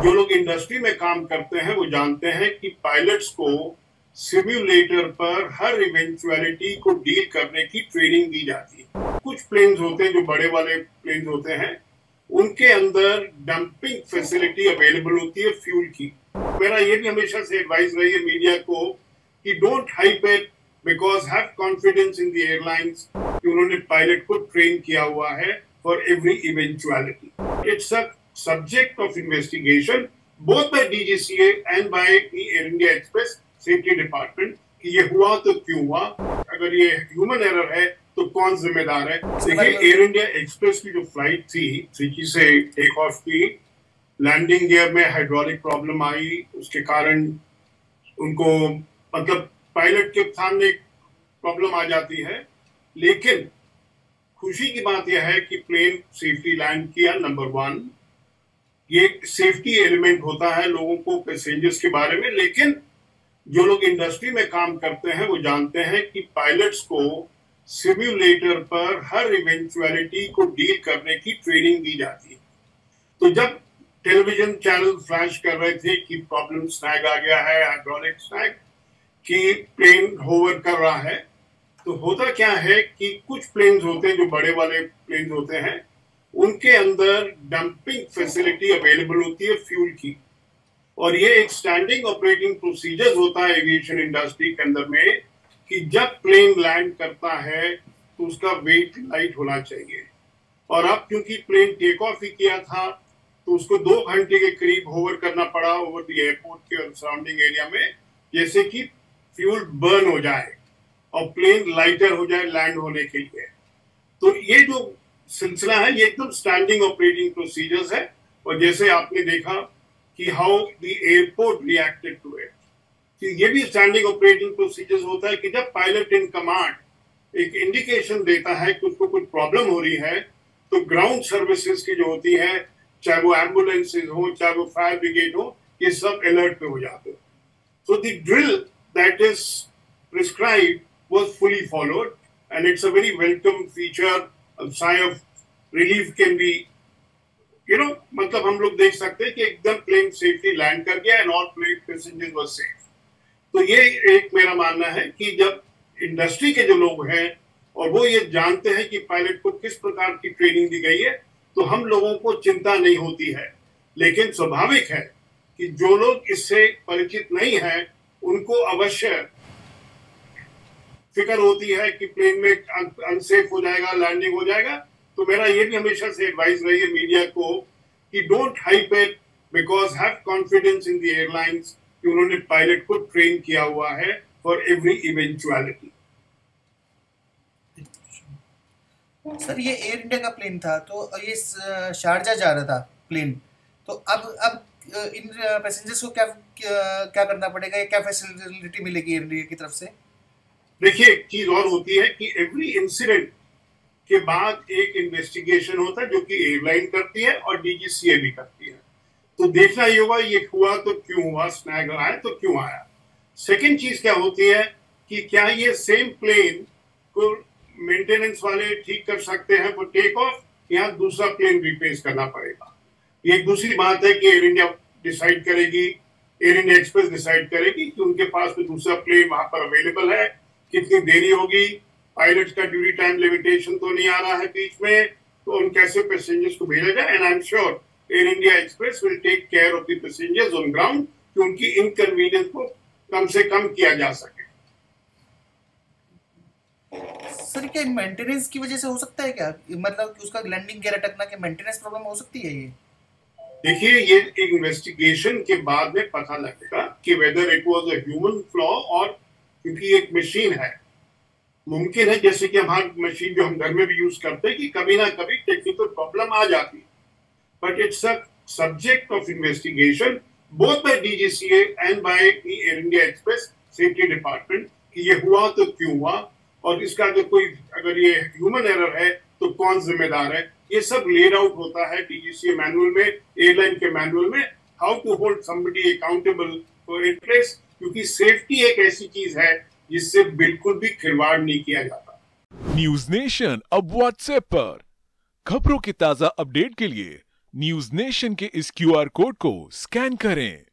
जो लोग इंडस्ट्री में काम करते हैं वो जानते हैं कि पायलट्स को सिम्युलेटर पर हर इवेंचुअलिटी को डील करने की ट्रेनिंग दी जाती है। कुछ प्लेन्स होते हैं जो बड़े वाले प्लेन्स होते हैं, उनके अंदर डंपिंग फैसिलिटी अवेलेबल होती है फ्यूल की। मेरा ये भी हमेशा से एडवाइस रही है मीडिया को कि don't hype it, because have confidence in the airlines कि उन्होंने पायलट को ट्रेन किया हुआ है for every eventuality. It's a subject of investigation both by DGCA and by the Air India Express Safety Department कि ये हुआ तो क्यों हुआ, अगर ये ह्यूमन एरर है तो कौन जिम्मेदार है। देखिए, एयर इंडिया एक्सप्रेस की जो फ्लाइट थी त्रिची से टेक ऑफ की, लैंडिंग गियर में हाइड्रोलिक प्रॉब्लम आई, उसके कारण उनको मतलब पायलट के सामने प्रॉब्लम आ जाती है। लेकिन खुशी की बात यह है कि प्लेन सेफ्टी लैंड किया, नंबर 1। ये सेफ्टी एलिमेंट होता है लोगों को पैसेंजर्स के बारे में। लेकिन जो लोग इंडस्ट्री में काम करते हैं वो जानते हैं कि पायलट्स को सिम्युलेटर पर हर इवेंचुअलिटी को डील करने की ट्रेनिंग दी जाती है। तो जब टेलीविजन चैनल फ्लैश कर रहे थे कि प्रॉब्लम स्नैग आ गया है, हाइड्रोलिक स्नैग, कि प्लेन होवर कर रहा है, तो होता क्या है कि कुछ प्लेन्स होते हैं जो बड़े वाले प्लेन्स होते हैं, उनके अंदर डंपिंग फैसिलिटी अवेलेबल होती है फ्यूल की। और ये एक स्टैंडिंग ऑपरेटिंग प्रोसीजर होता है एविएशन इंडस्ट्री के अंदर में कि जब प्लेन लैंड करता है तो उसका वेट लाइट होना चाहिए। और अब क्योंकि प्लेन टेक ऑफ ही किया था तो उसको 2 घंटे के करीब होवर करना पड़ा ओवर द एयरपोर्ट के सराउंडिंग एरिया में, जैसे कि फ्यूल बर्न हो जाए और प्लेन लाइटर हो जाए लैंड होने के लिए। तो ये जो सिलसिला है ये एकदम स्टैंडिंग ऑपरेटिंग प्रोसीजर्स है। और जैसे आपने देखा कि how the airport reacted to it, कि ये भी स्टैंडिंग ऑपरेटिंग प्रोसीजर्स होता है कि जब पायलट इन कमांड एक इंडिकेशन देता है कि उसको कुछ प्रॉब्लम हो रही है, तो ग्राउंड सर्विसेज की जो होती है, चाहे वो एम्बुलेंसेज हो, चाहे वो फायर ब्रिगेड हो, ये सब अलर्ट पे हो जाते हैं। So the drill that is prescribed was fully followed and it's a very welcome feature. sigh of relief can be, मतलब हम लोग देख सकते हैं कि एकदम प्लेन सेफली लैंड कर गया and all plane passengers were safe. तो ये एक मेरा मानना है कि जब इंडस्ट्री के जो लोग हैं और वो ये जानते हैं कि पायलट को किस प्रकार की ट्रेनिंग दी गई है, तो हम लोगों को चिंता नहीं होती है। लेकिन स्वाभाविक है कि जो लोग इससे परिचित नहीं है उनको अवश्य फिक्र होती है कि प्लेन में अनसेफ हो जाएगा, लैंडिंग हो जाएगा। तो मेरा ये भी हमेशा से एडवाइस रही है मीडिया को कि don't hype it, because have confidence in the airlines कि उन्होंने पायलट को ट्रेन किया हुआ है फॉर एवरी इवेंचुअलिटी। सर, ये एयर इंडिया का प्लेन था, तो ये शारजा जा रहा था प्लेन, तो अब इन पैसेंजर्स को क्या करना पड़ेगा, क्या फैसिलिटी मिलेगी एयर इंडिया की तरफ से? देखिए, एक चीज और होती है कि एवरी इंसिडेंट के बाद एक इन्वेस्टिगेशन होता है जो कि एयरलाइन करती है और डीजीसीए भी करती है। तो देखना ही होगा ये हुआ तो क्यों हुआ, स्नैग आया तो क्यों आया। सेकंड चीज क्या होती है कि क्या ये सेम प्लेन को मेंटेनेंस वाले ठीक कर सकते हैं फॉर टेक ऑफ, या दूसरा प्लेन रिप्लेस करना पड़ेगा। ये एक दूसरी बात है कि एयर इंडिया डिसाइड करेगी, एयर इंडिया एक्सप्रेस डिसाइड करेगी कि उनके पास कोई दूसरा प्लेन वहां पर अवेलेबल है, कितनी देरी होगी, पायलट का ड्यूटी टाइम लिमिटेशन तो नहीं आ रहा है बीच में, तो उन कैसे पैसेंजर्स को भेजा जाए। And I am sure Air India Express will take care of the passengers on ground कि उनकी इनकन्वीनियंस को कम से कम किया जा सके। सर, क्या मेंटेनेंस की वजह से हो सकता है क्या, मतलब कि उसका लैंडिंग गियर अटकना के मेंटेनेंस प्रॉब्लम हो सकती है? ये देखिए, ये इन्वेस्टिगेशन के बाद में पता लगेगा कि whether it was a human flaw, और क्योंकि एक मशीन है, मुमकिन है जैसे कि हमारी मशीन जो हम घर में भी यूज करते हैं कि कभी ना कभी टेक्निकल प्रॉब्लम आ जाती है। But it's a subject of investigation both by DGCA and by the Air India Express safety department कि ये हुआ तो क्यों हुआ, और इसका अगर ये ह्यूमन एरर है तो कौन जिम्मेदार है। ये सब लेड आउट होता है डीजीसीए मैनुअल में, एयरलाइन के मैनुअल में, how to hold somebody accountable for interest, क्योंकि सेफ्टी एक ऐसी चीज है जिससे बिल्कुल भी खिलवाड़ नहीं किया जाता। न्यूज नेशन अब व्हाट्सएप पर खबरों की ताजा अपडेट के लिए न्यूज नेशन के इस क्यूआर कोड को स्कैन करें